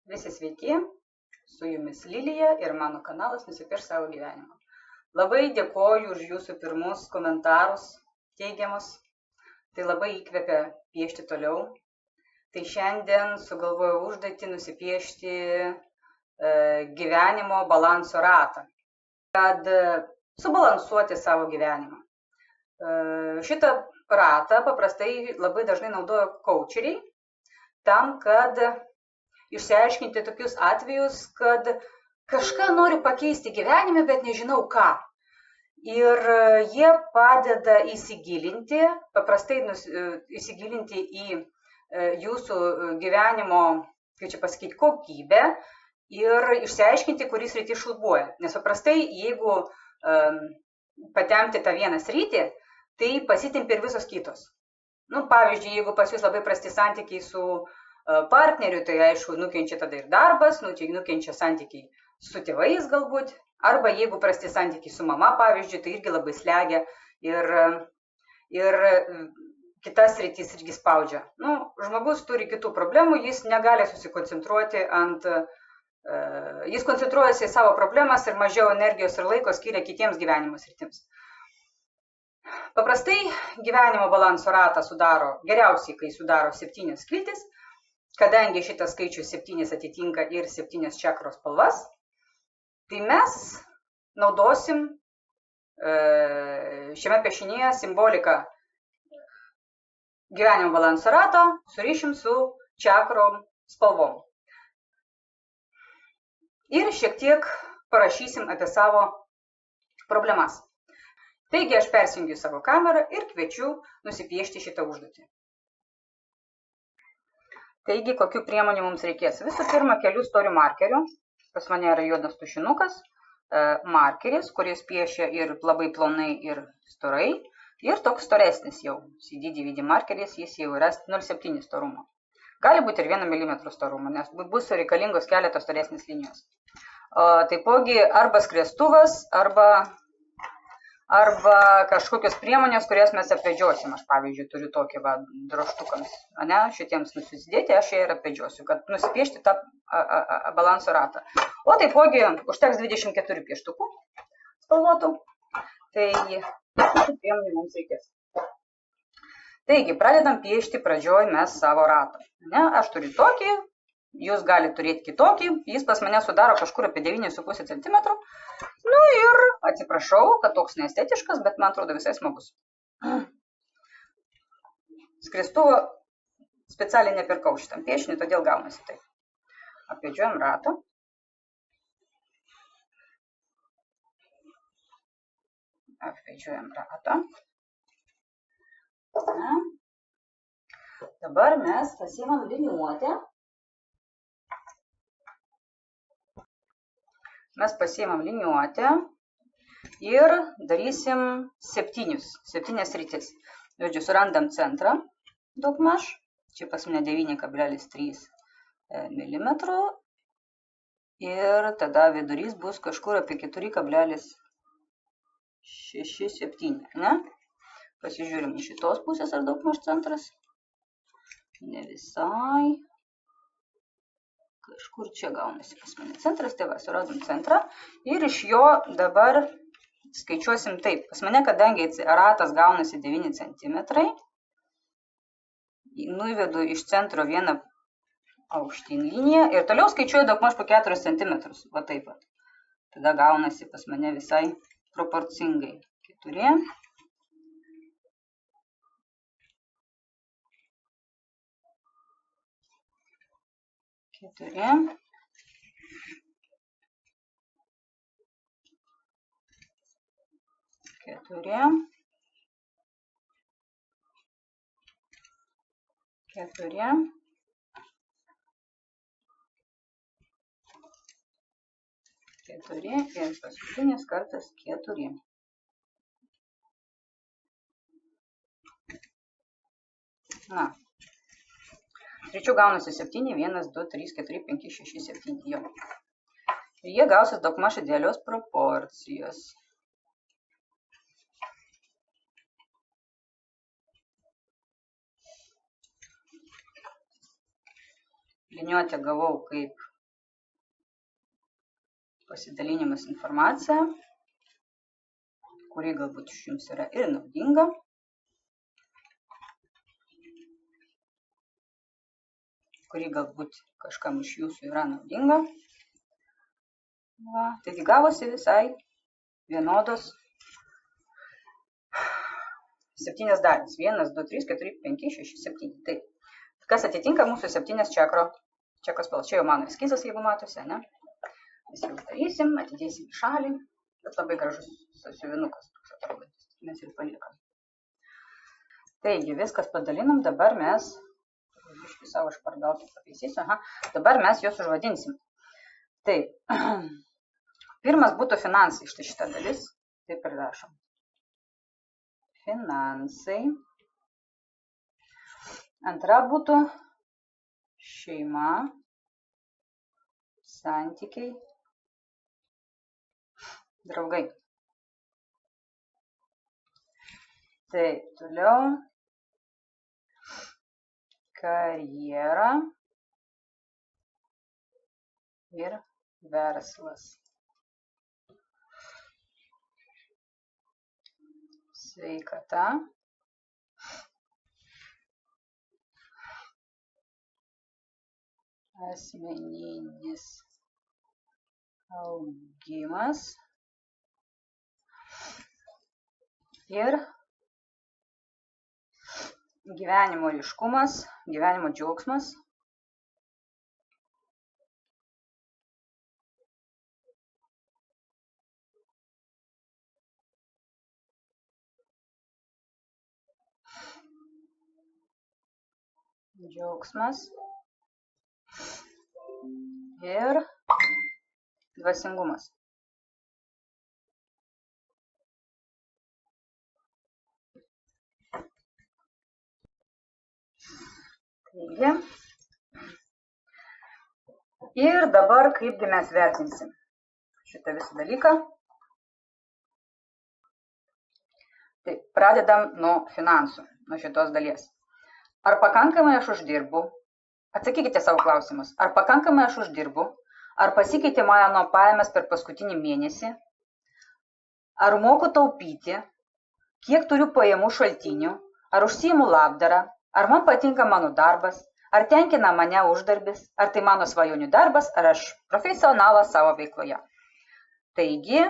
Visi sveiki, su jumis Lilija ir mano kanalas Nusipirk savo gyvenimą. Labai dėkoju už jūsų pirmus komentarus teigiamus, tai labai įkvepia piešti toliau. Tai šiandien sugalvojau užduotį nusipiešti gyvenimo balanso ratą, kad subalansuoti savo gyvenimą. Šitą ratą paprastai labai dažnai naudoja kaučeriai tam, kad išsiaiškinti tokius atvejus, kad kažką noriu pakeisti gyvenime, bet nežinau ką. Ir jie padeda įsigilinti, paprastai įsigilinti į jūsų gyvenimo, kaip čia pasakyti, kokybę ir išsiaiškinti, kuris sritį šlubuoja. Nes paprastai, jeigu patempti tą vieną sritį, tai pasitempi ir visos kitos. Pavyzdžiui, jeigu pas jūs labai prasti santykiai su partneriu, tai aišku, nukenčia tada ir darbas, nukenčia santykiai su tėvais galbūt, arba jeigu prasti santykiai su mama, pavyzdžiui, tai irgi labai slegia ir kitas sritis irgi spaudžia. Žmogus turi kitų problemų, jis negali susikoncentruoti jis koncentruojasi į savo problemas ir mažiau energijos ir laiko skiria kitiems gyvenimo sritims. Paprastai gyvenimo balanso ratą geriausiai, kai sudaro 7 skiltis, kadangi šitas skaičius 7 atitinka ir 7 čakros spalvas, tai mes naudosim šiame piešinyje simboliką gyvenimo balanso rato, surišim su čakrom spalvom. Ir šiek tiek parašysim apie savo problemas. Taigi aš persijungiu savo kamerą ir kviečiu nusipiešti šitą užduotį. Taigi, kokių priemonių mums reikės? Visų pirma, kelių storių markerių. Pas mane yra juodas tušinukas, markeris, kuris piešia ir labai plonai, ir storai. Ir toks storesnis jau, CD-DVD markeris, jis jau yra 0,7 storumo. Gali būti ir 1 mm storumo, nes bus reikalingos keletos storesnės linijos. Taipogi arba skriestuvas, arba kažkokios priemonės, kurias mes apvedžiosim. Aš, pavyzdžiui, turiu tokį drožtukams, šitiems nusidėti, aš ją ir apvedžiosiu, kad nusipiešti tą balanso ratą. O taipogi užteks 24 pieštukų spalvotų, tai priemonių mums reikės. Taigi, pradedam piešti pradžioj mes savo ratą. Aš turiu tokį, jūs galite turėti kitokį, jis pas mane sudaro kažkur apie 9,5 cm. Ir atsiprašau, kad toks neestetiškas, bet man atrodo visai smagus. Skriestuvo specialiai nepirkau šitam piešiniui, todėl gaunasi taip. Apvedžiojam ratą. Dabar mes pasiimam liniuotę. Ir darysim 7 sritis. Žodžiu, surandam centrą daugmaž. Čia pas mane 9,3 mm. Ir tada vidurys bus kažkur apie 4,67. Pasižiūrim iš šitos pusės, ar daugmaž centras. Ne visai. Kažkur čia gaunasi pas mane centras, tai va, suradom centrą ir iš jo dabar skaičiuosim taip. Pas mane, kadangi ratas gaunasi 9 cm, nuvedu iš centro vieną aukštyn liniją ir toliau skaičiuoju daugmaž po 4 cm. Va taip pat. Tada gaunasi pas mane visai proporcingai. 4. Ir paskutinis kartas 4. Sričių gaunasi 7, 1, 2, 3, 4, 5, 6, 7. Jau. Ir jie gausis daugmaž idealios proporcijos. Liniuotę gavau kaip pasidalinimas informacija, kuri galbūt iš jums yra ir naudinga. Kuri galbūt kažkam iš jūsų yra naudinga. Va, taigi gavosi visai vienodos 7 dalys. 1, 2, 3, 4, 5, 6, 7. Taip. Kas atitinka mūsų 7 čekros spalvos. Čia jau mano eskizas, jeigu matosi, ne? Mes jau darysim, atidėsim į šalį. Bet labai gražus sasiuvinukas toks atrodo. Mes jau paliekam. Taigi, viskas padalinam. Dabar mes, savo špardaltą pataisysiu, dabar mes juos užvadinsim. Taip, pirmas būtų finansai, štai šita dalis. Taip ir rašom. Finansai. Antra būtų šeima, santykiai, draugai. Taip, toliau karjera ir verslas. Sveikata. Asmeninis augimas ir gyvenimo ryškumas, gyvenimo džiaugsmas. Ir dvasingumas. Taigi. Ir dabar kaipgi mes vertinsim šitą visą dalyką. Taip, pradedam nuo finansų, nuo šitos dalies. Ar pakankamai aš uždirbu? Atsakykite savo klausimus. Ar pakankamai aš uždirbu? Ar pasikeitė mano pajamas per paskutinį mėnesį? Ar moku taupyti? Kiek turiu pajamų šaltinių? Ar užsiimu labdarą? Ar man patinka mano darbas? Ar tenkina mane uždarbis? Ar tai mano svajonių darbas? Ar aš profesionalas savo veikloje? Taigi,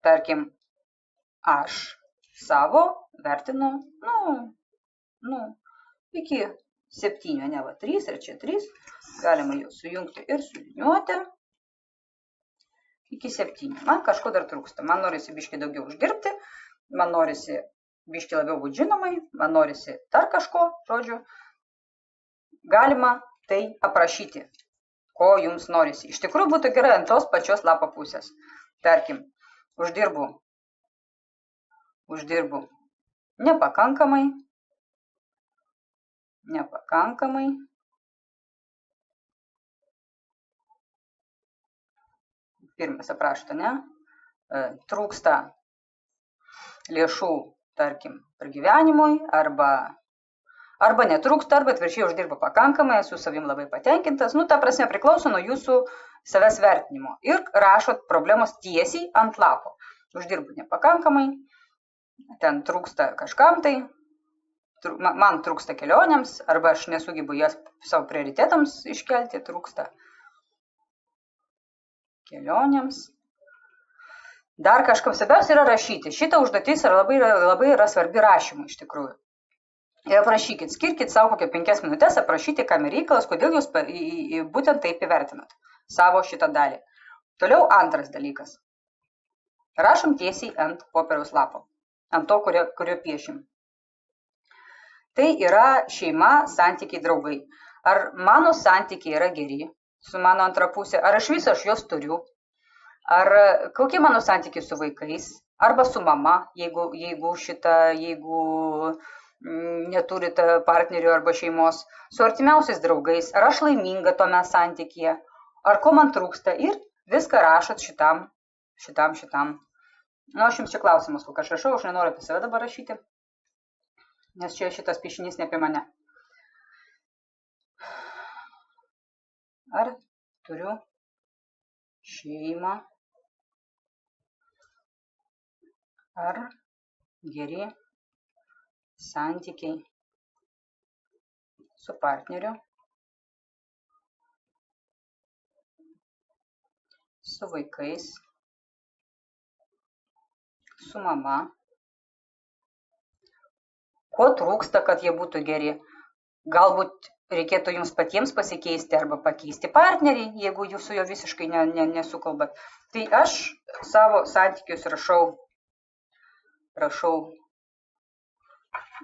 tarkim, aš savo vertinu, iki 7, ne va 3 ir čia 3, galima jau sujungti ir suliniuoti iki 7. Man kažko dar trūksta, man norisi biškį daugiau uždirbti, man norisi biškį labiau būti žinomai, man norisi dar kažko, žodžiu, galima tai aprašyti, ko jums norisi. Iš tikrųjų būtų gerai ant tos pačios lapo pusės. Tarkim, uždirbu nepakankamai. Pirmas aprašta, ne? Trūksta lėšų, tarkim, pragyvenimui, arba netrūksta, arba atvirkščiai uždirba pakankamai, esu savim labai patenkintas. Ta prasme priklauso nuo jūsų savęs vertinimo. Ir rašot problemos tiesiai ant lapo. Uždirbu nepakankamai, ten trūksta kažkam tai, man trūksta kelionėms, arba aš nesugebu jas savo prioritetams iškelti, trūksta kelionėms. Dar kažkam svarbiausia yra rašyti. Šita užduotis labai yra svarbi rašymui iš tikrųjų. Ir aprašykit, skirkit savo kokią 5 minutės, aprašyti, kam ir reikalas, kodėl jūs būtent taip įvertinat savo šitą dalį. Toliau antras dalykas. Rašom tiesiai ant popieriaus lapo, ant to, kurio piešim. Tai yra šeima, santykiai, draugai. Ar mano santykiai yra geri su mano antra pusė, ar aš juos turiu, ar kokie mano santykiai su vaikais, arba su mama, jeigu neturite partnerių arba šeimos, su artimiausiais draugais, ar aš laiminga tome santykyje, ar ko man trūksta, ir viską rašot šitam. Aš jums čia klausimas, kol aš rašau, aš nenoriu apie save dabar rašyti, nes čia šitas piešinys ne apie mane. Ar turiu šeimą, Ar geri santykiai su partneriu, su vaikais, su mama. Ko trūksta, kad jie būtų geri? Galbūt reikėtų jums patiems pasikeisti arba pakeisti partnerį, jeigu jūs su juo visiškai nesukalbat. Tai aš savo santykius rašau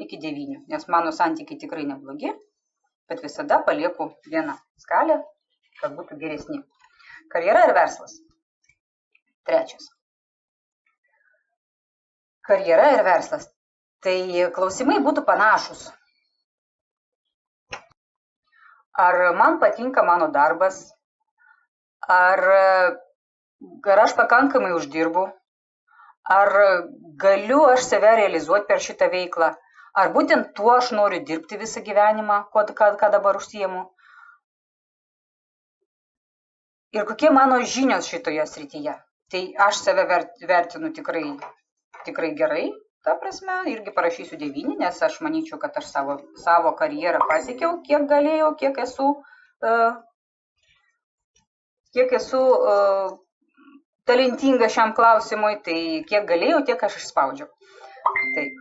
iki 9, nes mano santykiai tikrai neblogi, bet visada palieku vieną skalę, kad būtų geresni. Karjera ir verslas. 3. Karjera ir verslas. Tai klausimai būtų panašus. Ar man patinka mano darbas, ar aš pakankamai uždirbu, ar galiu aš save realizuoti per šitą veiklą, ar būtent tuo aš noriu dirbti visą gyvenimą, ką dabar užsiemu. Ir kokie mano žinios šitoje srityje. Tai aš save vertinu tikrai gerai. Ta prasme, irgi parašysiu 9, nes aš manyčiau, kad aš savo karjerą pasiekiau, kiek galėjau, kiek esu talentinga šiam klausimui, tai kiek galėjau, tiek aš išspaudžiau. Taip.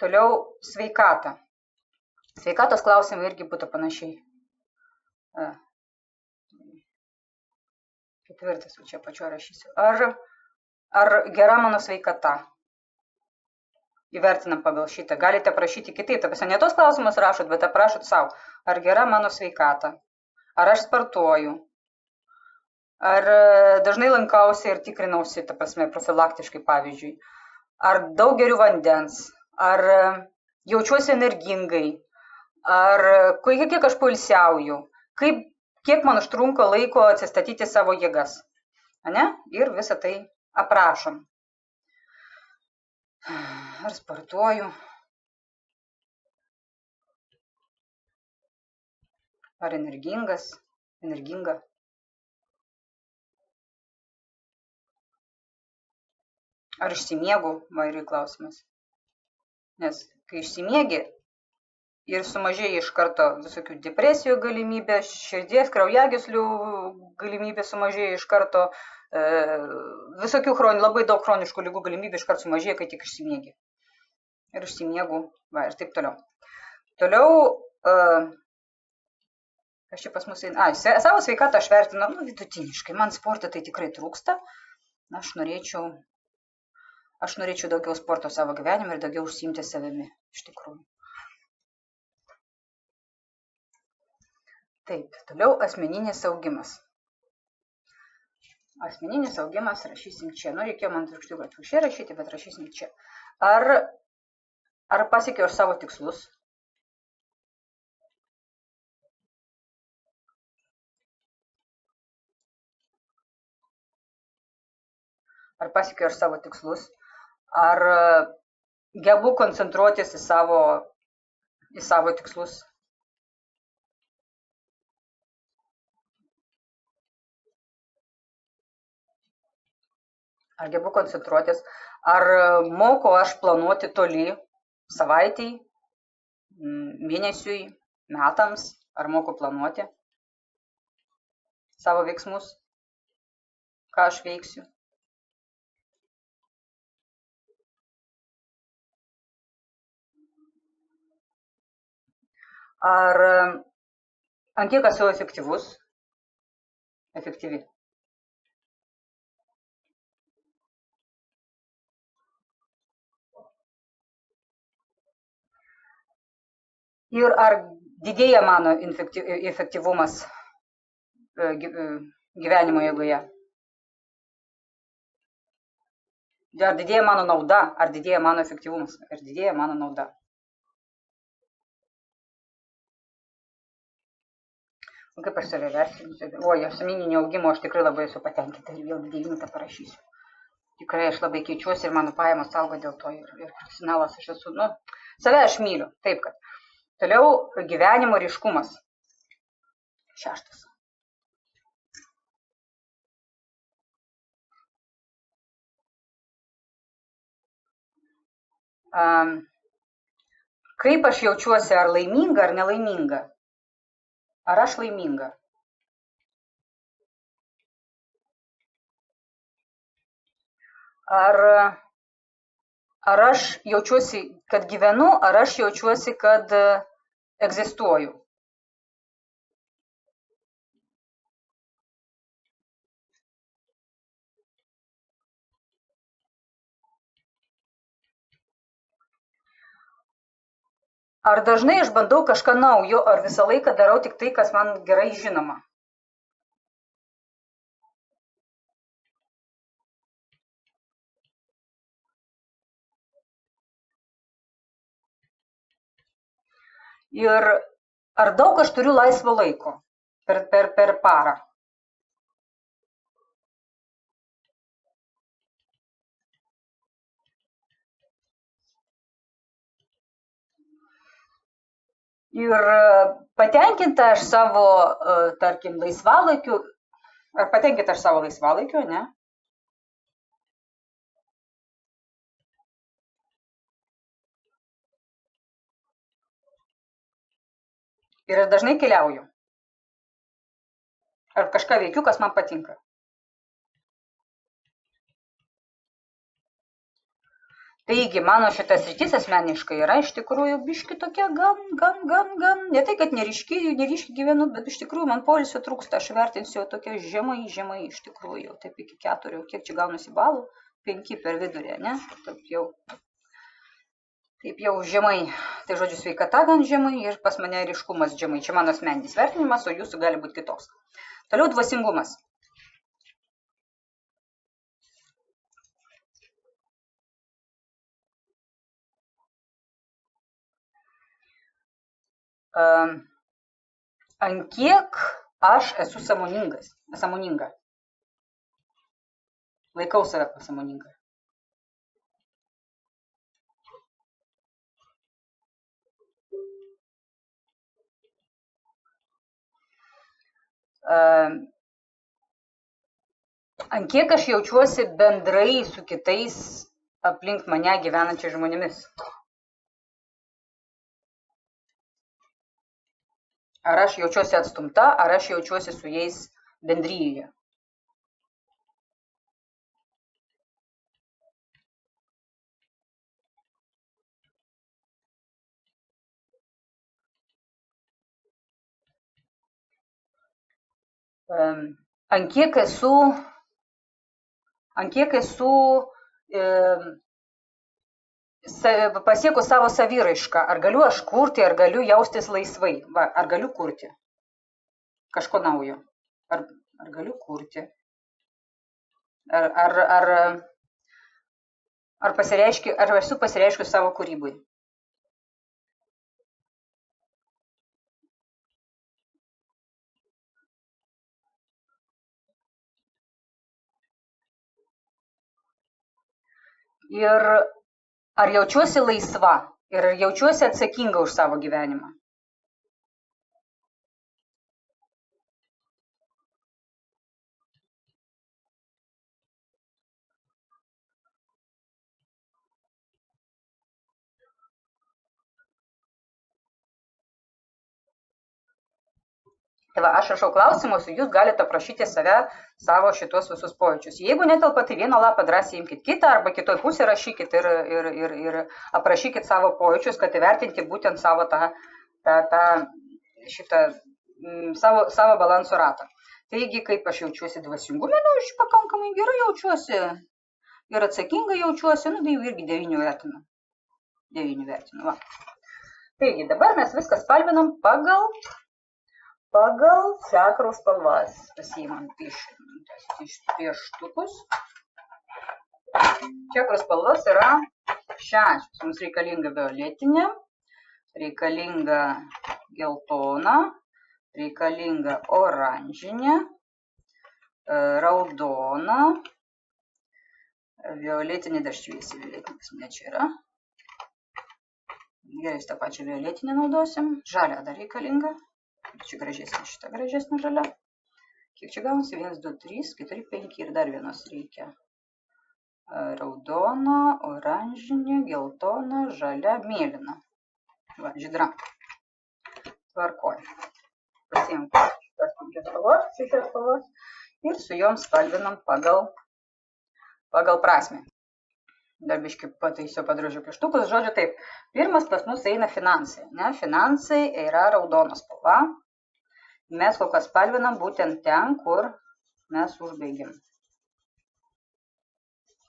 Toliau sveikata. Sveikatos klausimai irgi būtų panašiai. 4, čia pačiu rašysiu. Ar gera mano sveikata? Įvertinam pagal šitą. Galite prašyti kitaip. Ne tos klausimus rašot, bet aprašot savo. Ar gera mano sveikata? Ar aš sportuoju? Ar dažnai lankausi ir tikrinausi, ta prasme, profilaktiškai, pavyzdžiui? Ar daug geriu vandens? Ar jaučiuosi energingai? Ar kiek aš poilsiauju? Kiek man užtrunka laiko atsistatyti savo jėgas? Ane? Ir visą tai aprašom. Ar sportuoju? Ar energinga? Ar išsimiegu? Vairiai klausimas. Nes kai išsimiegi ir sumažėja iš karto visokių depresijų galimybė, širdies, kraujagyslių galimybė sumažėja iš karto, visokių labai daug chroniškų ligų galimybė iš karto sumažėja, kai tik išsimiegi. Ir išsimiegu, ir taip toliau. Toliau, kas čia pas mus eina? Savo sveikatą aš vertinu vidutiniškai. Man sporto tai tikrai trūksta. Aš norėčiau daugiau sporto savo gyvenime ir daugiau užsiimti savimi, iš tikrųjų. Taip, toliau asmeninis augimas. Asmeninis augimas rašysim čia. Reikėjo man atvirkščiai rašyti, bet rašysim čia. Ar pasiekiau aš savo tikslus? Ar pasiekiau aš savo tikslus? Ar gebu koncentruotis į savo tikslus? Ar gebu koncentruotis? Ar moku aš planuoti toli savaitei, mėnesiui, metams? Ar moku planuoti savo veiksmus? Ką aš veiksiu? Ar ant kiek esu efektyvi? Ir ar didėja mano efektyvumas gyvenimo eigoje? Ar didėja mano nauda, ar didėja mano efektyvumas, ar didėja mano nauda? Kaip aš save vertinu? Asmeninio augimo aš tikrai labai esu patenkinta ir vėl 9 parašysiu. Tikrai aš labai keičiuosi ir mano pajamos auga dėl to ir profesionalas aš esu, save aš myliu, taip kad. Toliau gyvenimo ryškumas. 6. Kaip aš jaučiuosi, ar laiminga, ar nelaiminga? Ar aš laiminga? Ar aš jaučiuosi, kad gyvenu, ar aš jaučiuosi, kad egzistuoju? Ar dažnai aš bandau kažką naujo, ar visą laiką darau tik tai, kas man gerai žinoma? Ir ar daug aš turiu laisvo laiko per parą? Ir patenkinta aš savo, tarkim, laisvalaikiu, ar patenkinta aš savo laisvalaikiu, ne? Ir aš dažnai keliauju. Ar kažką veikiu, kas man patinka. Taigi, mano šita sritis asmeniškai yra iš tikrųjų biški tokia gan, ne tai, kad neryškiai gyvenu, bet iš tikrųjų man poilsio trūksta, aš vertinsiu tokia žemai iš tikrųjų, taip iki 4, kiek čia gaunasi balų, 5 per vidurį, ne? Taip jau žemai, tai žodžiu sveikata gan žemai ir pas mane ryškumas žemai, čia mano asmeninis vertinimas, o jūsų gali būti kitoks. Toliau dvasingumas. Ant kiek aš esu sąmoninga. Laikau save pasąmoninga. Ant kiek aš jaučiuosi bendrai su kitais aplink mane gyvenančiais žmonėmis. Ar aš jaučiuosi atstumta, ar aš jaučiuosi su jais bendryje. Ant kiek esu pasiekus savo saviraišką, ar galiu aš kurti, ar galiu jaustis laisvai, ar galiu kurti kažko naujo, ar galiu kurti, ar esu pasireiškus savo kūrybui. Ir ar jaučiuosi laisva ir ar jaučiuosi atsakinga už savo gyvenimą. Tai va, aš rašau klausimus, jūs galite aprašyti savo šitos visus pojūčius. Jeigu netelpa, tai vieną lapą drąsiai imkite kitą, arba kitoj pusėje rašykit ir aprašykit savo pojūčius, kad įvertinti būtent savo savo balanso ratą. Taigi, kaip aš jaučiuosi dvasingume, aš pakankamai gerai jaučiuosi ir atsakingai jaučiuosi, tai jau irgi 9 vertinu. 9 vertinu, va. Taigi, dabar mes viską spalvinam pagal čakrų spalvas. Pasiimam pieštukus. Čakrų spalvas yra 6. Mums reikalinga violetinė, reikalinga geltona, reikalinga oranžinė, raudona, violetinė dar šviesiai, violetinė pas mane čia yra. Gerai, tą pačią violetinę naudosim. Žalia dar reikalinga. Čia gražesnė, šita gražesnė žalia. Kiek čia gaunasi? 1, 2, 3, 4, 5 ir dar vienos reikia. raudona, oranžinė, geltona, žalia, mėlyna. Va, žydra. Tvarkoj. Pasiimam šitas šešias spalvas ir su jom spalvinam pagal prasmę. Dar biškį pataisiu padražiu pieštukus. Žodžiu taip, pirmas pas mus eina finansai. Ne? Finansai yra raudona spalva. Mes kol kas spalvinam būtent ten, kur mes užbaigiam.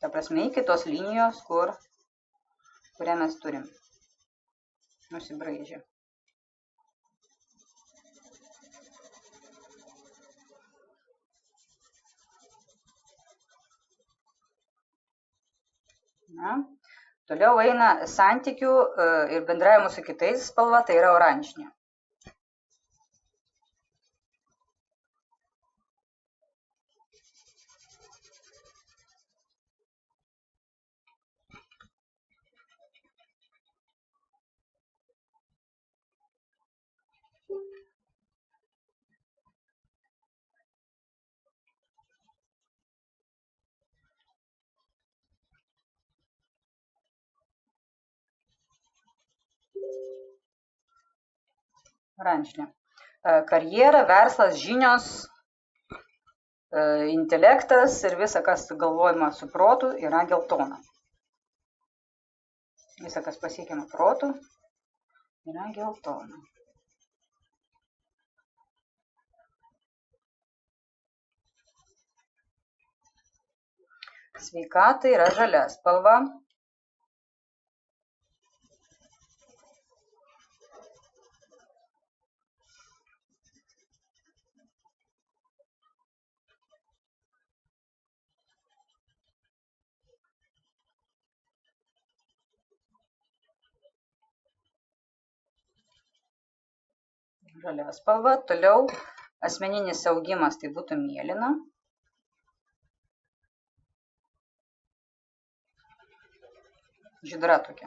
Ta prasme, iki tos linijos, kurią mes turim. Nusibraižę. Na. Toliau eina santykių ir bendravimo su kitais spalva, tai yra oranžinė. Oranžinė. Karjera, verslas, žinios, intelektas ir visa, kas galvojama su protu, yra geltona. Visa, kas pasiekiama protu, yra geltona. Sveikata yra žalia spalva. Žalia spalva. Toliau asmeninis augimas, tai būtų mėlyna. Žydra tokia,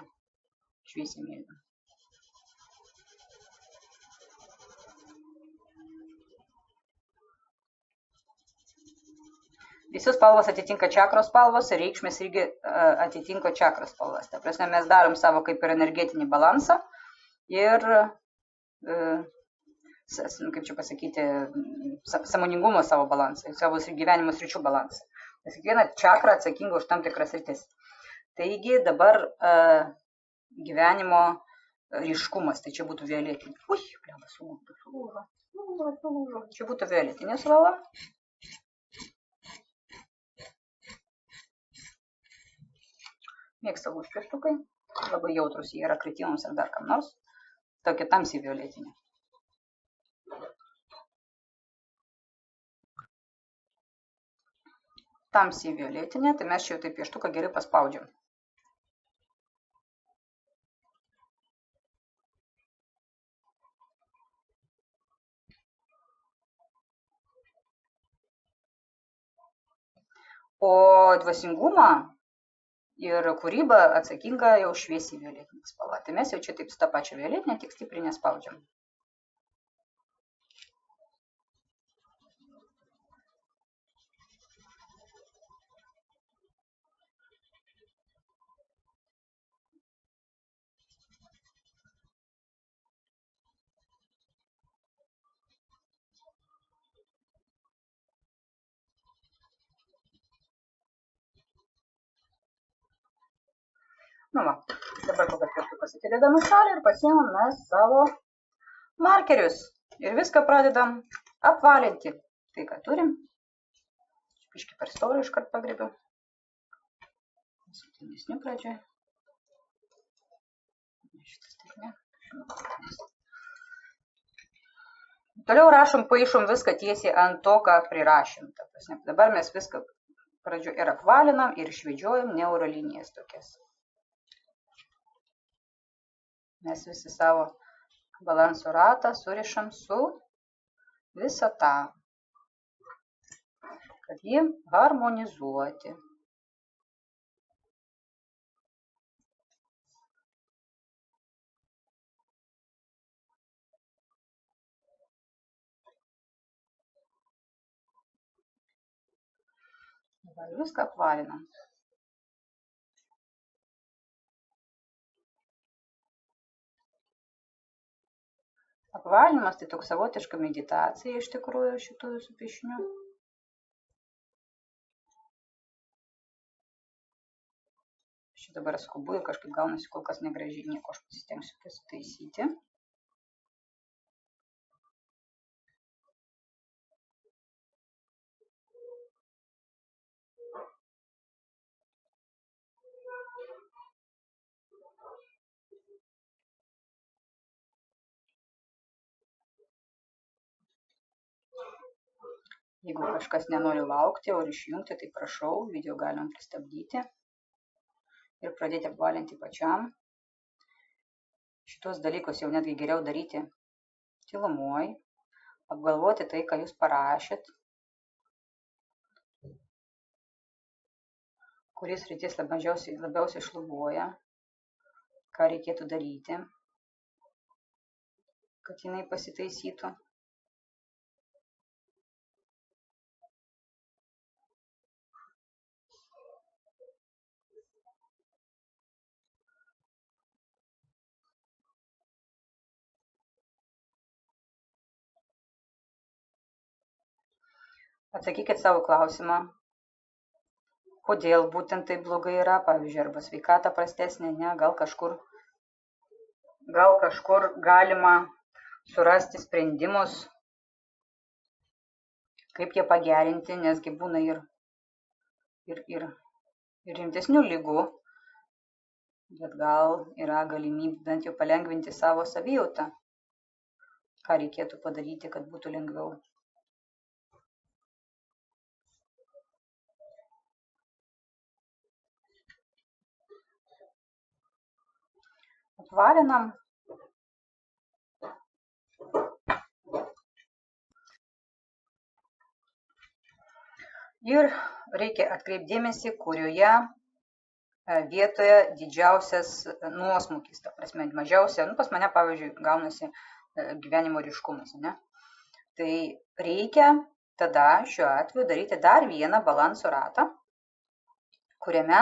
šviesiai mėlyna. Visi spalvos atitinka čakros spalvos ir reikšmės irgi atitinka čakros spalvas. Ta prasme, mes darom savo kaip ir energetinį balansą ir, kaip čia pasakyti, sąmoningumo savo balansą, savo gyvenimo sričių balansą. Nes kiekviena čakra atsakinga už tam tikras sritis. Taigi dabar gyvenimo ryškumas, tai čia būtų violetinė. Ui, blėba, sulūžo. Čia būtų violetinė spalva. Mėgsta pieštukai, labai jautrus jie yra kritimams ar dar kam nors. Tokia tamsiai violetinė. Tamsiai violetinė, tai mes čia jau taip pieštuką gerai paspaudžiam. O dvasingumą ir kūryba atsakinga jau šviesiai violetinė spalva. Tai mes jau čia taip su tą pačią violetinę, tik stipriai nespaudžiam. Nu va, dabar kokias pieštukas atidedam į šalį ir pasiimam mes savo markerius. Ir viską pradedam apvalinti. Tai, ką turim. Biškį per storį iškart pagriebiu. Silpnesni pradžioje. Šitas taip ne. Toliau rašom, paišom viską tiesiai ant to, ką prirašėm. Dabar mes viską pradžioje ir apvalinam ir išvedžiojam neurolinijas tokias. Mes visi savo balanso ratą surišam su visata, kad jį harmonizuoti. Dabar viską apvalinam. Apvalymas tai toks savotiška meditacija iš tikrųjų šitų visų piešinių. Šitą dabar skubu ir kažkaip gaunasi kol kas negražiai, nieko aš pasistengsiu pasitaisyti. Jeigu kažkas nenori laukti ar išjungti, tai prašau, video galim pristabdyti ir pradėti apvalinti pačiam. Šitos dalykus jau netgi geriau daryti tylumoj, apgalvoti tai, ką jūs parašėt, kuris sritis labiausiai šlubuoja, ką reikėtų daryti, kad jinai pasitaisytų. Atsakykit savo klausimą, kodėl būtent tai blogai yra, pavyzdžiui, arba sveikata prastesnė, ne, gal kažkur galima surasti sprendimus, kaip jie pagerinti, nesgi būna ir rimtesnių ligų, bet gal yra galimybė bent jau palengvinti savo savijautą, ką reikėtų padaryti, kad būtų lengviau. Apvalinam. Ir reikia atkreipti dėmesį, kurioje vietoje didžiausias nuosmukis, ta prasme, mažiausia, pas mane, pavyzdžiui, gaunasi gyvenimo ryškumas, ne? Tai reikia tada šiuo atveju daryti dar vieną balanso ratą, kuriame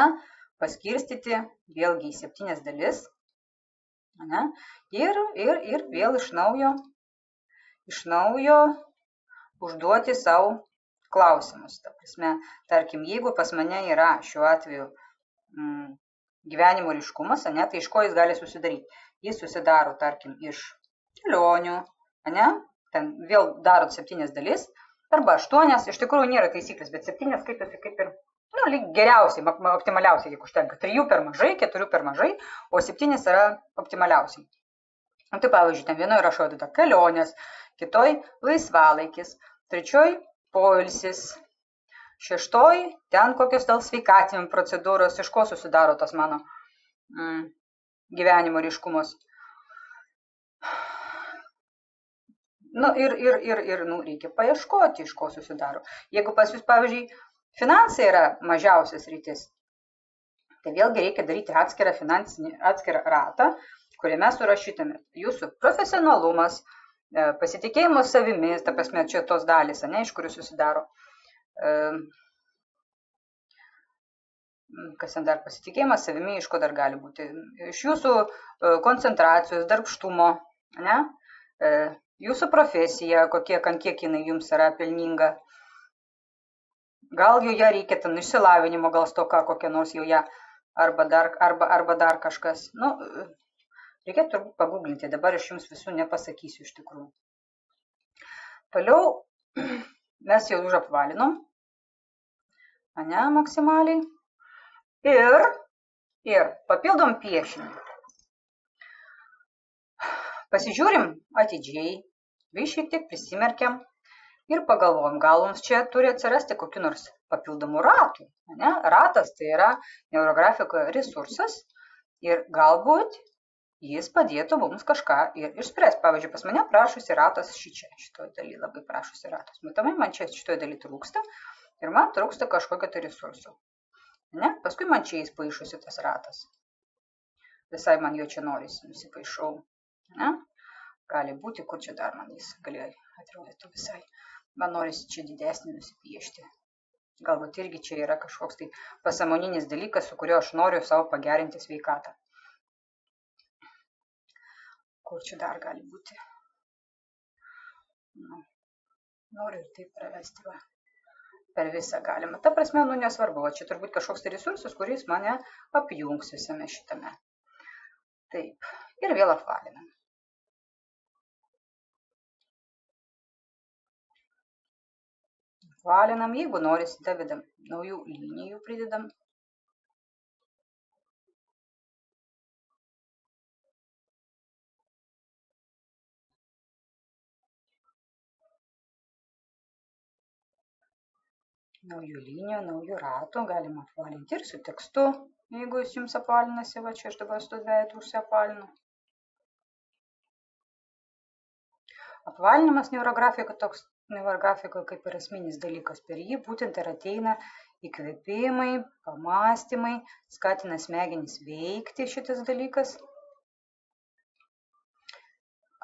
paskirstyti vėlgi į 7 dalis, ne? Ir vėl iš naujo užduoti savo klausimus. Ta prasme, tarkim, jeigu pas mane yra šiuo atveju gyvenimo ryškumas, ne, tai iš ko jis gali susidaryti? Jis susidaro, tarkim, iš kelionių, ne, ten vėl darot 7 dalis, arba 8, iš tikrųjų nėra taisyklės, bet 7 skaitosi kaip ir, lyg geriausiai, optimaliausiai, kiek užtenka. 3 per mažai, 4 per mažai, o 7 yra optimaliausiai. Tai pavyzdžiui, ten vienoje rašau tada kelionės, kitoj laisvalaikis, trečioj poilsis, 6 ten kokios dėl sveikatinimo procedūros, iš ko susidaro tas mano gyvenimo ryškumas. Ir reikia paieškoti, iš ko susidaro. Jeigu pas jūs, pavyzdžiui, finansai yra mažiausias rytis, tai vėlgi reikia daryti atskirą ratą, kuriame surašytumėt jūsų profesionalumas, pasitikėjimas savimi, ta prasme, čia tos dalys, ne, iš kurių susidaro. Kas ten dar pasitikėjimas savimi, iš ko dar gali būti? Iš jūsų koncentracijos, darbštumo, ne? Jūsų profesija, kiek jinai jums yra pelninga. Gal joje reikia ten išsilavinimo, gal stoka kokia nors joje, arba dar kažkas. Reikėtų turbūt paguglinti, dabar aš jums visų nepasakysiu iš tikrųjų. Toliau mes jau užapvalinom, ne, maksimaliai. Ir papildom piešinį. Pasižiūrim atidžiai, šiek tiek prisimerkiam ir pagalvojam, gal mums čia turi atsirasti kokiu nors papildomų ratų. Ne? Ratas tai yra neurografikoje resursas ir galbūt jis padėtų mums kažką ir išspręsti. Pavyzdžiui, pas mane prašosi ratas šitoje daly, labai prašosi ratas. Matomai, man čia šitoje daly trūksta ir man trūksta kažkokio tai resursų. Ne? Paskui man čia jis paišosi tas ratas. Visai man jo čia norisi, nusipaišau. Ne? Gali būti, kur čia dar man jis galėjo atrodytų visai. Man norisi čia didesnį nusipiešti. Galbūt irgi čia yra kažkoks tai pasąmoninis dalykas, su kuriuo aš noriu savo pagerinti sveikatą. Kur čia dar gali būti? Nu, noriu ir taip pravesti va. Per visą galima. Ta prasme, nu nesvarbu, va čia turbūt kažkoks tai resursas, kuris mane apjungs visame šitame. Taip, ir vėl apvalinam. Apvalinam, jeigu norisi, davidam naujų linijų pridedam. Naujų linijų, naujų ratų, galima apvalinti ir su tekstu, jeigu jis jums apvalinasi, va čia aš dabar su dvejetų užsiapvalinu. Apvalinimas neurografikoje kaip ir esminis dalykas, per jį būtent ir ateina įkvėpimai, pamąstymai, skatina smegenis veikti šitas dalykas,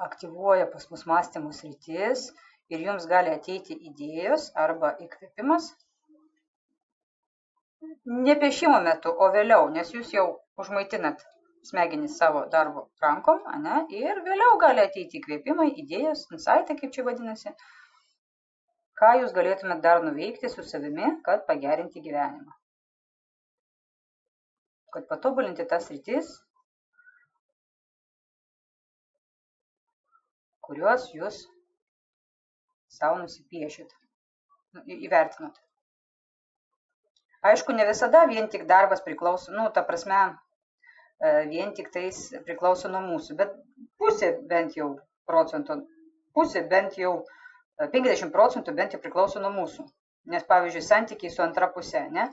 aktyvuoja pas mus mąstymo sritis ir jums gali ateiti idėjos arba įkvėpimas. Ne piešimo metu, o vėliau, nes jūs jau užmaitinat smegenis savo darbo rankom, ane, ir vėliau gali ateiti įkvėpimai, idėjos, insightai, kaip čia vadinasi, ką jūs galėtumėt dar nuveikti su savimi, kad pagerinti gyvenimą. Kad patobulinti tas sritis, kuriuos jūs savo nusipiešit, įvertinot. Aišku, ne visada vien tik darbas priklauso, ta prasme, vien tik tais priklauso nuo mūsų, bet pusė bent jau 50% bent jau priklauso nuo mūsų. Nes, pavyzdžiui, santykiai su antra pusė, ne?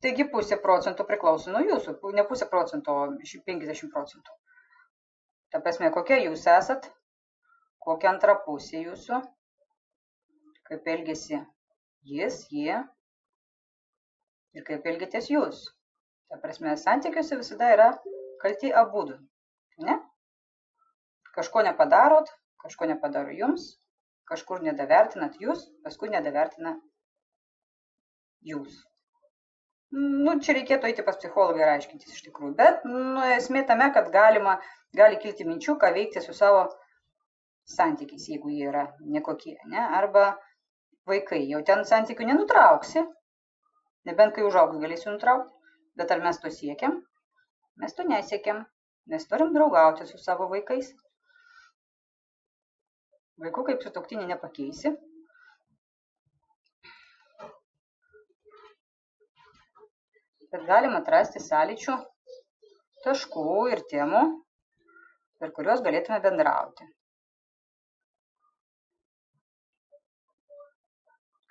Taigi pusė procentų priklauso nuo jūsų, ne pusė procento, o 50%. Ta prasme, kokia jūs esat, kokia antra pusė jūsų, kaip elgesi jis, jie ir kaip elgitės jūs. Ta prasme, santykiuose visada yra kalti abudu, ne? Kažko nepadarot, kažko nepadaro jums, kažkur nedavertinat jūs, paskui nedavertina jūs. Čia reikėtų eiti pas psichologą ir aiškintis iš tikrųjų, bet esmė tame, kad gali kilti minčių, ką veikti su savo santykiais, jeigu jie yra nekokie, ne? Arba vaikai, jau ten santykių nenutrauksi, nebent kai užaugs galėsiu nutraukti, bet ar mes to siekiam? Mes to nesiekiam, mes turim draugauti su savo vaikais. Vaikų kaip sutuoktinį nepakeisi. Bet galima atrasti sąlyčių taškų ir temų, per kuriuos galėtume bendrauti.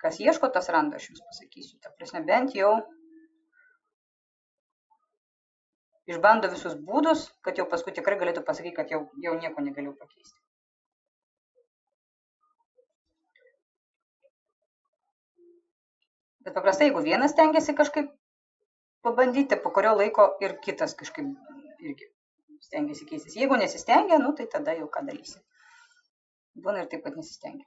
Kas ieško, tas randa, aš jums pasakysiu. Ta prasme, bent jau išbando visus būdus, kad jau paskui tikrai galėtų pasakyti, kad jau nieko negaliu pakeisti. Bet paprastai, jeigu vienas stengiasi kažkaip pabandyti, po kurio laiko ir kitas kažkaip irgi stengiasi keistis. Jeigu nesistengia, tai tada jau ką darysi. Būna ir taip, kad nesistengia.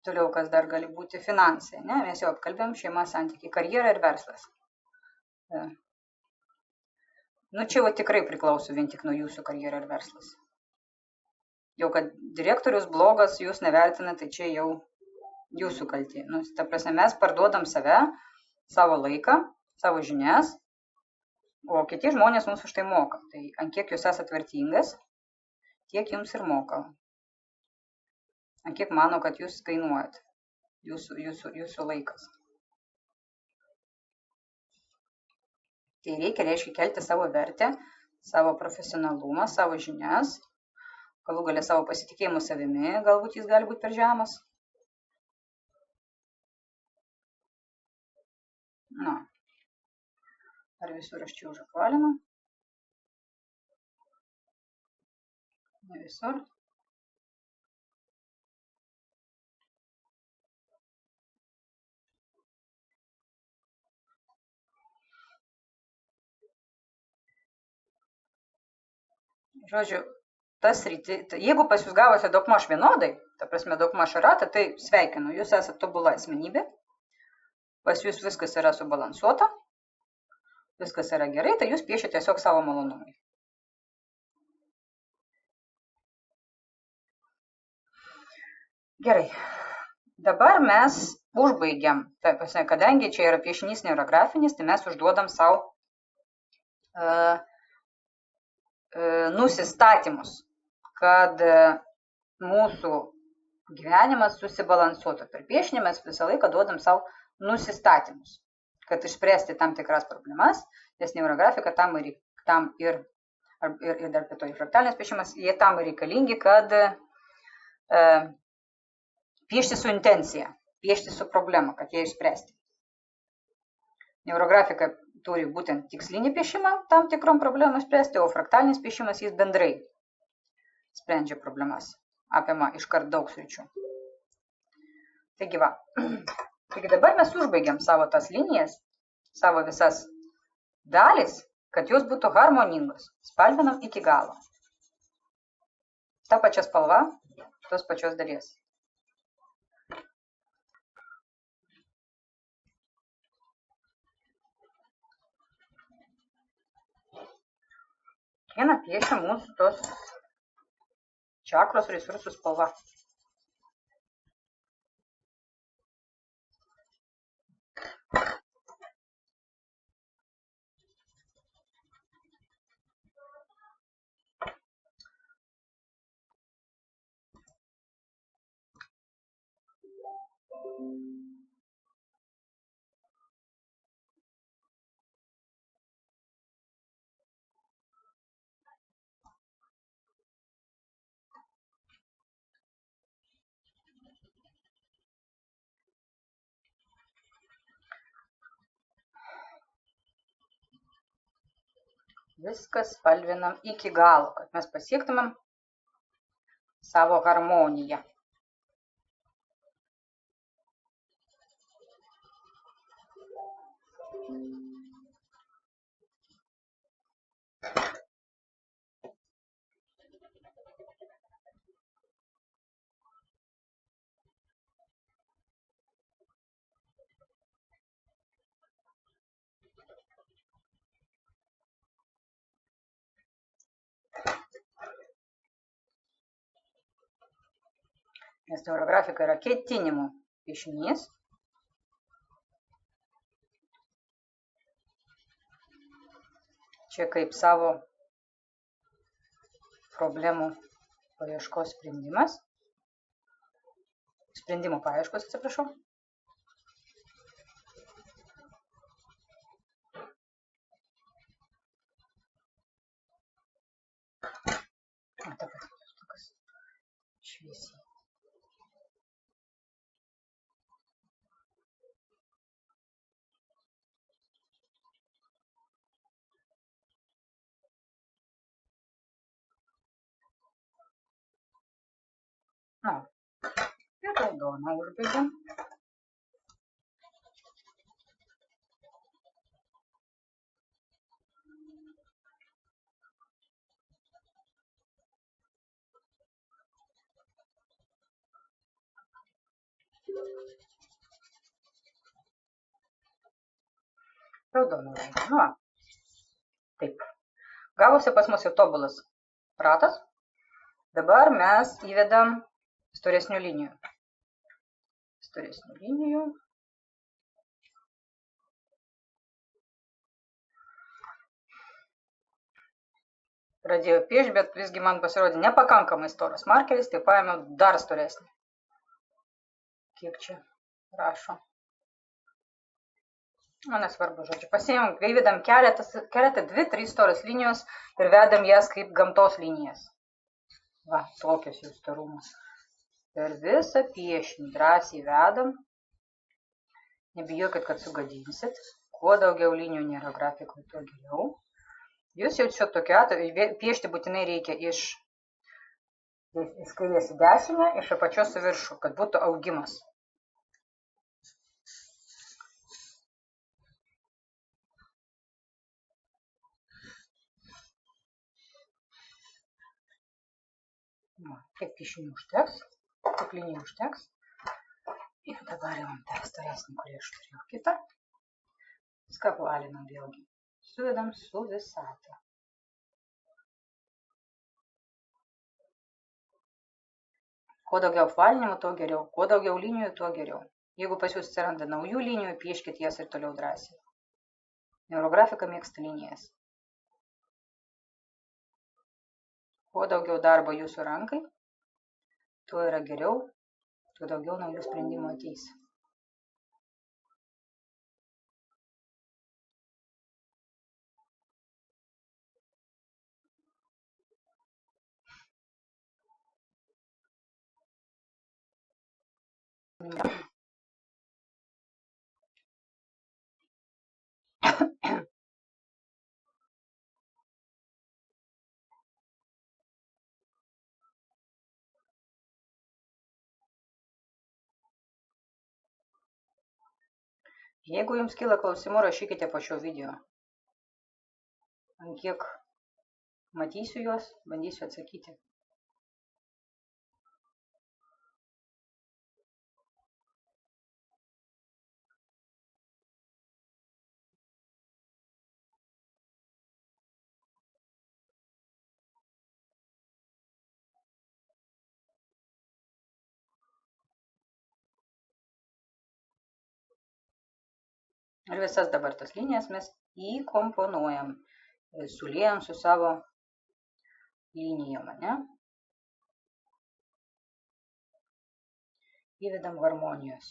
Toliau, kas dar gali būti finansai, ne? Mes jau apkalbėm šeima, santykiai, karjera ir verslas. Čia jau tikrai priklauso vien tik nuo jūsų karjera ir verslas. Jau kad direktorius blogas, jūs nevertinate, tai čia jau jūsų kaltė. Ta prasme, mes parduodam save, savo laiką, savo žinias, o kiti žmonės mums už tai moka. Tai ant kiek jūs esat vertingas, tiek jums ir moka. Ant kiek mano, kad jūs kainuojat, jūsų laikas. Tai reiškia kelti savo vertę, savo profesionalumą, savo žinias, galų galia savo pasitikėjimą savimi, galbūt jis gali būti per žemas. Ar visur aš čia užapvalinu? Ne visur. žodžiu, jeigu pas jūs gavosi daugmaž vienodai, ta prasme daugmaž ratą, tai sveikinu, jūs esate tobula asmenybė, pas jūs viskas yra subalansuota, viskas yra gerai, tai jūs piešite tiesiog savo malonumui. Gerai, dabar mes užbaigiam, tai prasme, kadangi čia yra piešinys neurografinis, tai mes užduodam savo nusistatymus, kad mūsų gyvenimas susibalansuotų. Per piešinį mes visą laiką duodam savo nusistatymus, kad išspręsti tam tikras problemas, nes neurografika tam ir dar prie to fraktalinės piešimas, jie tam reikalingi, kad piešti su intencija, piešti su problema, kad jie išspręsti. Neurografika turi būtent tikslinį piešimą tam tikrom problemom spręsti, o fraktalinis piešimas jis bendrai sprendžia problemas, apima iškart daug sričių. Taigi va, dabar mes užbaigiam savo tas linijas, savo visas dalis, kad jos būtų harmoningos, spalvinam iki galo. Ta pačia spalva, tos pačios dalies. Kiekvieną piešia mūsų tos čakros resursų spalva. Viskas spalvinam iki galo, kad mes pasiektumėm savo harmoniją. Nes neurografika yra ketinimų piešinys. Čia kaip savo problemų paieškos sprendimas. Sprendimų paieškos, atsiprašau. Šviesiai. Na, ir raudoną užbaigiam. Raudoną užbaigiam. Nu, taip. Gavosi pas mus jau tobulas ratas. Dabar mes įvedam storesnių linijų. Storesnių linijų. Pradėjau piešti, bet visgi man pasirodė nepakankamai storas markeris, tai paėmiau dar storesnį. Kiek čia rašo? Man nesvarbu, žodžiu. Pasiėmėm, įvedam keletą 2-3 storas linijos ir vedam jas kaip gamtos linijas. Va, tokios jų storumas. Per visą piešinį drąsiai vedam. Nebijokit, kad sugadinsit. Kuo daugiau linijų nėra grafikoje, tuo geriau. Jūs jau čia tokia, piešti būtinai reikia iš kairės į dešinę, iš apačios į viršų, kad būtų augimas. Tiek piešinių užteks, tiek linijų užteks. Ir dabar jau tą storesnį, kurį aš turėjau kitą. Viską apvalinam vėlgi. Suvedam su visata. Kuo daugiau apvalinimų, tuo geriau. Kuo daugiau linijų, tuo geriau. Jeigu pas jūs atsiranda naujų linijų, pieškit jas ir toliau drąsiai. Neurografika mėgsta linijas. Kuo daugiau darbo jūsų rankai, tuo yra geriau, tuo daugiau naujų sprendimų ateis. Jeigu jums kyla klausimų, rašykite po šio video. Ant kiek matysiu juos, bandysiu atsakyti. Ir visas dabar tas linijas mes įkomponuojam, suliejam su savo linijom, ne? Įvedam harmonijos.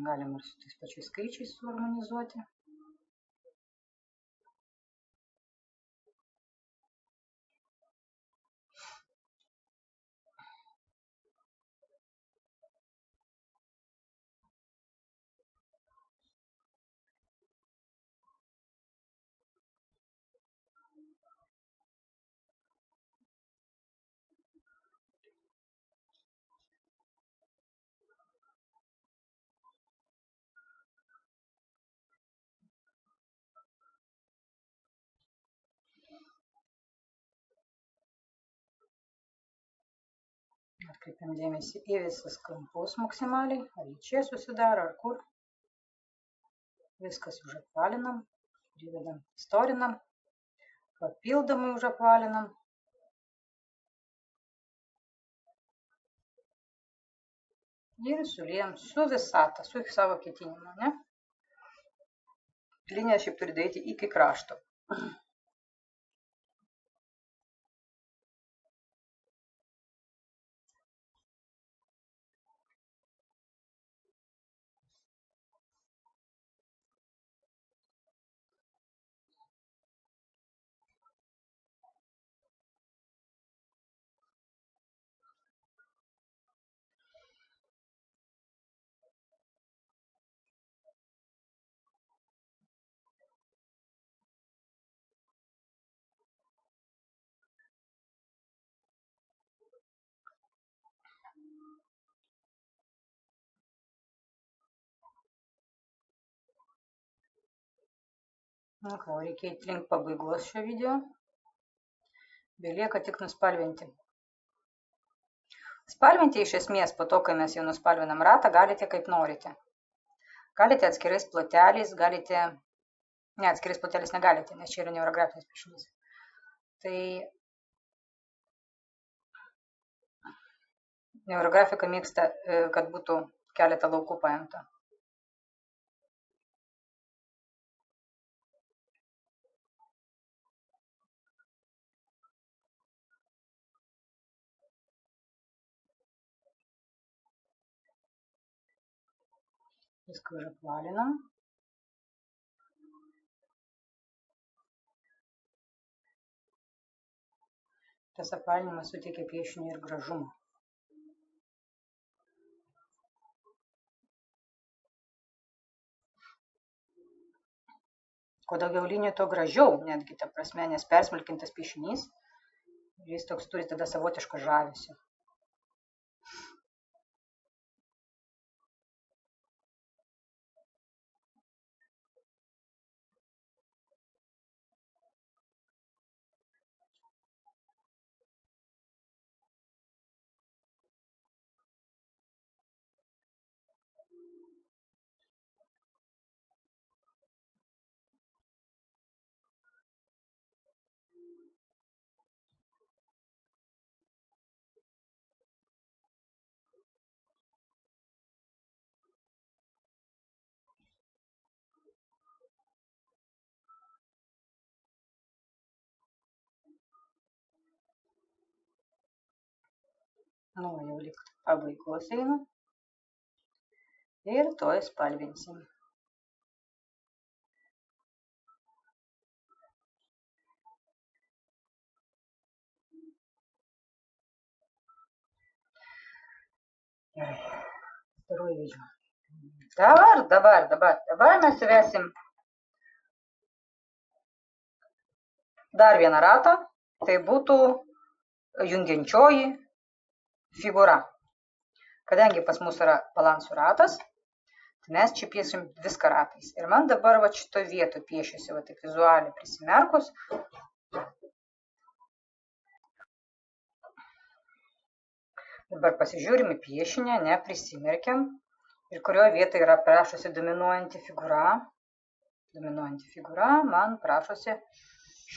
Galim ir su tais pačiais skaičiais suharmonizuoti. Atkreipiam dėmesį į visus kampus maksimaliai, ar jie čia susidaro, ar kur. Viskas užapvalinam, privedam, istorinam, papildomai užapvalinam. Ir suliejam su visata, su savo ketinimu, ne? Linija šiaip turi daryti iki krašto. Reikia eiti link pabaigos šio video. Belieka tik nuspalvinti. Spalvinti iš esmės po to, kai mes jau nuspalvinam ratą, galite kaip norite. Galite atskirais ploteliais, galite... Ne, atskirais ploteliais negalite, nes čia yra neurografinis piešinys. Tai neurografika mėgsta, kad būtų keletą laukų paimta. Viską užapvalinam. Tas apvalinimas suteikia piešiniui ir gražumą. kuo daugiau linijų, to gražiau, netgi ta prasme, nes persmelkintas piešinys, jis toks turi tada savotišką žavesį. Nu, jau lyg pabaigos einu. Ir to spalvinsim. Gerai, staruoju vėžiu. Dabar mes įvesim dar vieną ratą, tai būtų jungiančioji figūra. Kadangi pas mus yra balansų ratas, tai mes čia piešim viską ratais. Ir man dabar va šito vieto piešiasi, va taip vizualiai prisimerkus. Dabar pasižiūrim į piešinį, neprisimerkiam. Ir kurioje vietoje yra prašosi dominuojanti figūra. Dominuojanti figūra man prašosi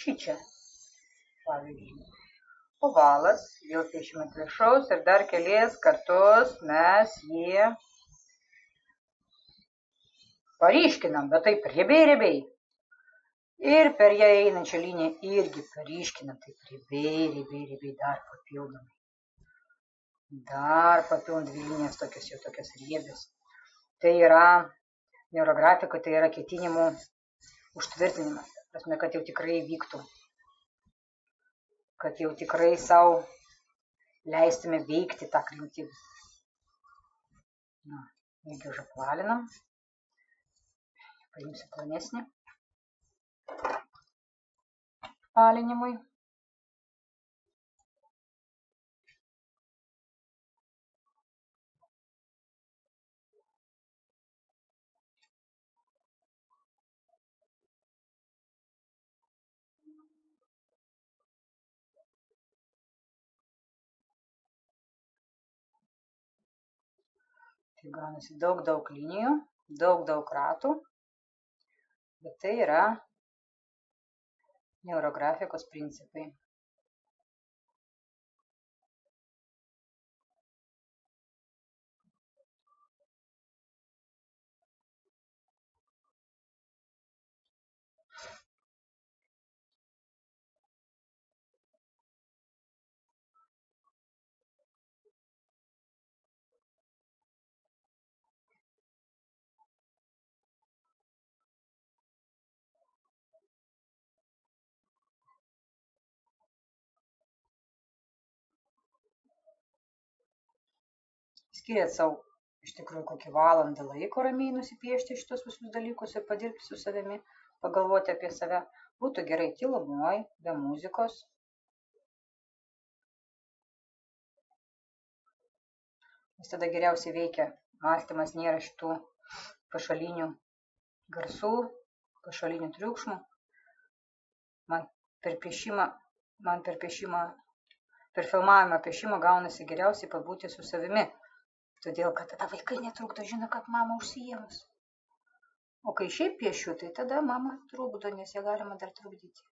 šičia. Pavyzdžiui, ovalas, vėl piešime viršaus ir dar kelias kartus mes jį paryškinam, bet taip riebiai. Ir per ją einančią liniją irgi paryškinam, taip riebiai dar papildomai. Dar papildom dvi linijas tokias jau tokias riebias. Tai yra neurografika, tai yra ketinimų užtvirtinimas. Prasme, kad jau tikrai vyktų. Kad jau tikrai savo leistume veikti tą kryptį. Na, jeigu už apvalinam. Paimsiu plonesnį alinimui. Tai gaunasi daug linijų, daug ratų, bet tai yra neurografikos principai. Skiriat savo iš tikrųjų kokį valandą laiko ramiai nusipiešti šitos visus dalykus ir padirbti su savimi, pagalvoti apie save. Būtų gerai tylumoj, be muzikos. Nes tada geriausiai veikia mąstymas, nėra šitų pašalinių garsų, pašalinių triukšmų. Man per filmavimą piešimą gaunasi geriausiai pabūti su savimi. Todėl, kad tada vaikai netrukdo, žino, kad mama užsiėmus. O kai šiaip piešiu, tai tada mama trukdo, nes ją galima dar trukdyti.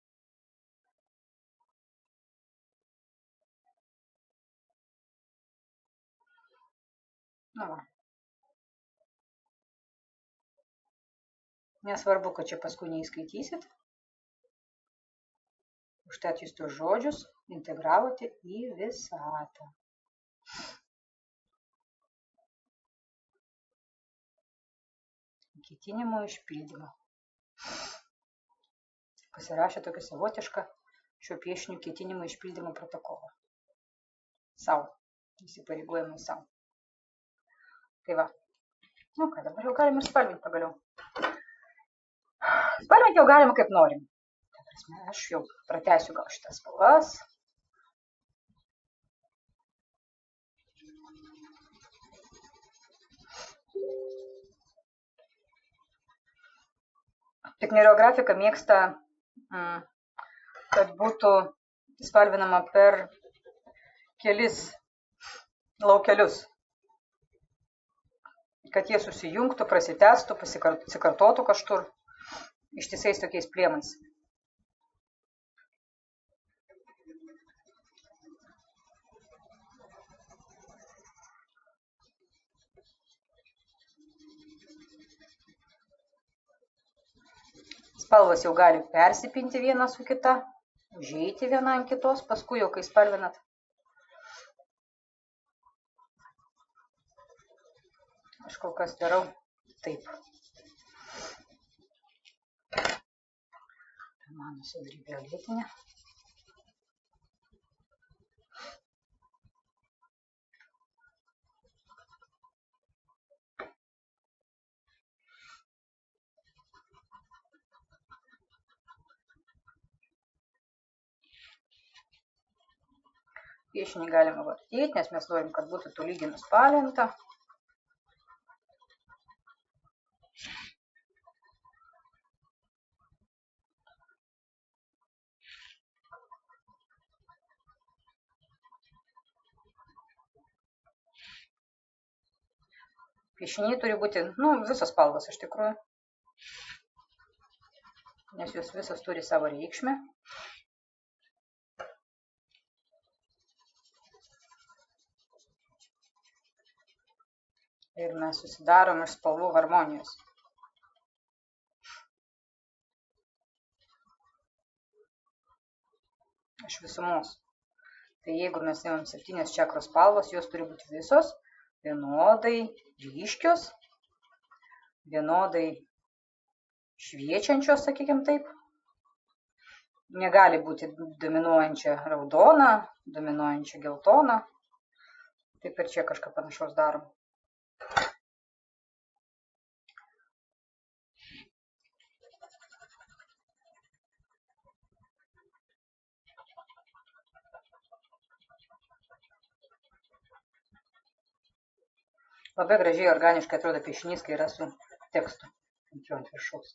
Nu va. Nesvarbu, kad čia paskui neįskaitysit. Užtat jūs tos žodžius integravote į visatą. Ketinimo išpildymo. Pasirašė tokį savotišką šio piešinių ketinimo išpildymo protokolą. Sau. Įsipareigojimai sau. Tai va. Nu ką, dabar jau galim ir spalvinti pagaliau. Spalvinti jau galima kaip norim. Aš jau pratęsiu gal šitas spalvas. Piknerio grafika mėgsta, kad būtų spalvinama per kelis laukelius, kad jie susijungtų, prasitęstų, pasikartotų kažkur ištisais tokiais plėmais. Spalvos jau gali persipinti viena su kita, užeiti viena ant kitos, paskui jau kai spalvinat. Aš kol kas darau taip. Mano sudry violetinė. Piešinį galima vartyti, nes mes norim, kad būtų tolygiai nuspalvinta. Piešiniai turi būti, visos spalvos iš tikrųjų, nes jos visos turi savo reikšmę. Ir mes susidarom iš spalvų harmonijos. Iš visumos. Tai jeigu mes imam 7 čakros spalvos, jos turi būti visos vienodai ryškios, vienodai šviečiančios, sakykim taip. Negali būti dominuojančia raudona, dominuojančia geltona. Taip ir čia kažką panašaus darom. Labai gražiai organiškai atrodo piešinys, kai yra su tekstu ant viršaus.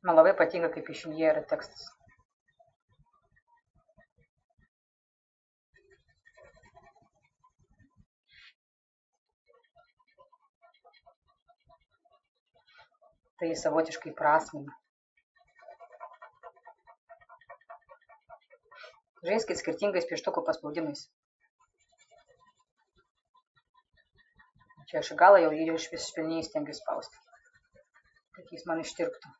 Man labai patinka, kai piešinyje yra tekstas. Tai savotiškai prasmina. Žaiskit skirtingais pieštukų paspaudimais. Čia aš į galą jau jį iš vis švelniai stengiu spausti, kad jis man ištirptų.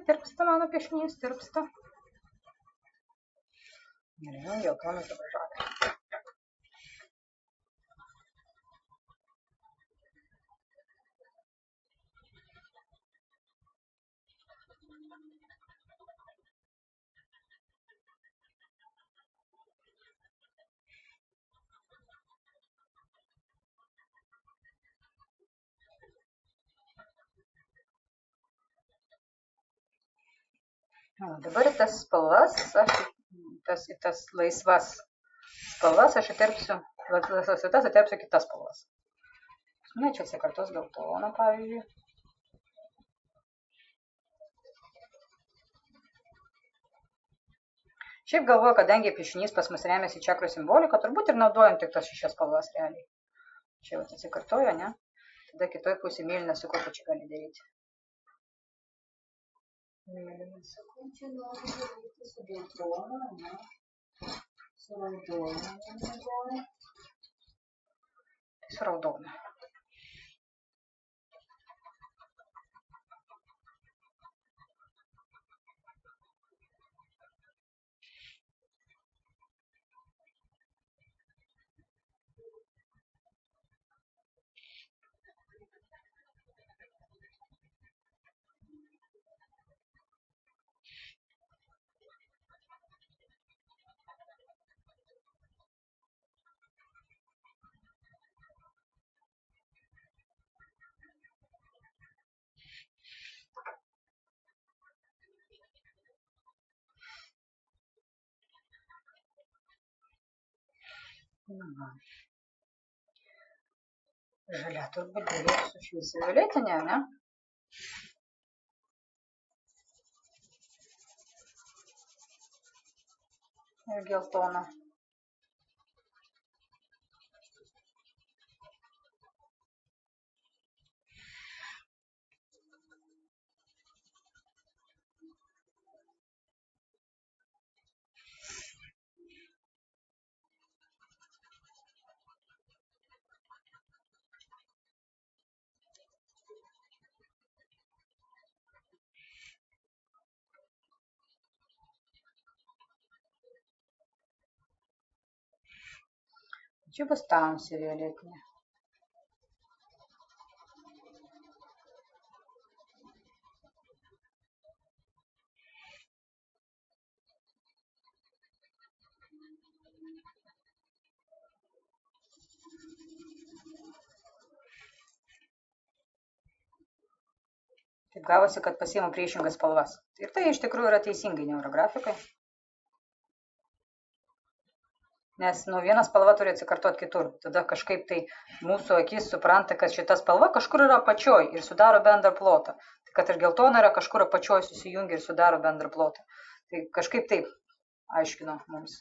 Tirpsta mano piešinys, tirpsta. Gerai, geltonas dabar žalia. Dabar tas spalvas, tas laisvas spalvas aš įterpsiu, laisvas vietas įterpsiu kitas spalvas. Čia atsikartos geltoną, pavyzdžiui. Šiaip galvoju, kadangi piešinys pas mus remiasi čakrų simbolika, turbūt ir naudojam tik tas 6 spalvas realiai. Čia jau atsikartojo, ne? Tada kitoj pusėje mėlyną su kokiu čia gali daryti. Mėlyną su kokiu čia gali daryti, su geltona, ne? Su raudona, ne? Su raudona. Žalia turbūt dėlėtų su šviesiai violetinė, ne? Ir geltona. Čia bus tamsiai violetinė. Taip gavosi, kad pasiimu priešingas spalvas. Ir tai iš tikrųjų yra teisingai neurografikai. Nes viena spalva turi atsikartoti kitur. Tada kažkaip tai mūsų akis supranta, kad šita spalva kažkur yra apačioj ir sudaro bendrą plotą. Tai kad ir geltona yra kažkur apačioj susijungia ir sudaro bendrą plotą. Tai kažkaip taip aiškino mums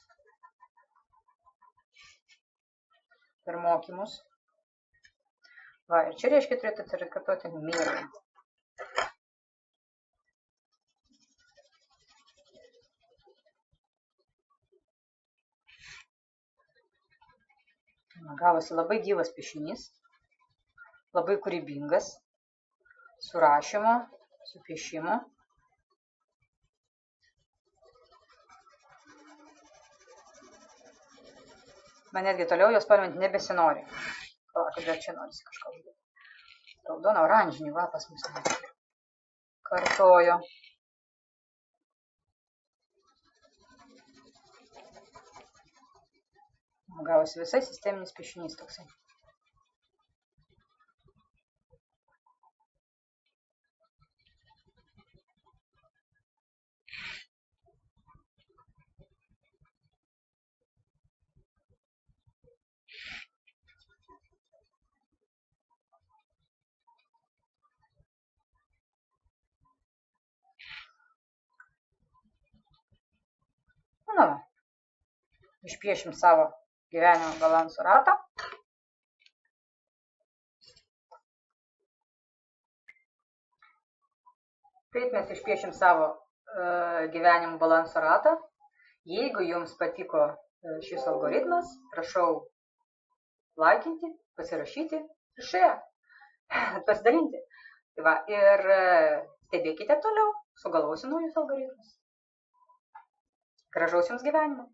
per mokymus. Va, ir čia reiškia turėtų atsikartoti mėlyną. Gavosi labai gyvas piešinys, labai kūrybingas, su rašymu, su piešimu. Man netgi toliau jos spalvinti nebesinori. Kad dar čia norisi kažką uždėti. Raudoną, oranžinį, va, pas mus netgi. Kartoju. Gavosi visai sisteminis piešinys toksai. Nu, išpiešim savo gyvenimo balanso ratą. Taip mes išpiešim savo gyvenimo balanso ratą. Jeigu jums patiko šis algoritmas, prašau laikinti, pasirašyti ir share, pasidalinti. Tai va, ir stebėkite toliau, sugalvosiu naujus algoritmus. Gražaus jums gyvenimo.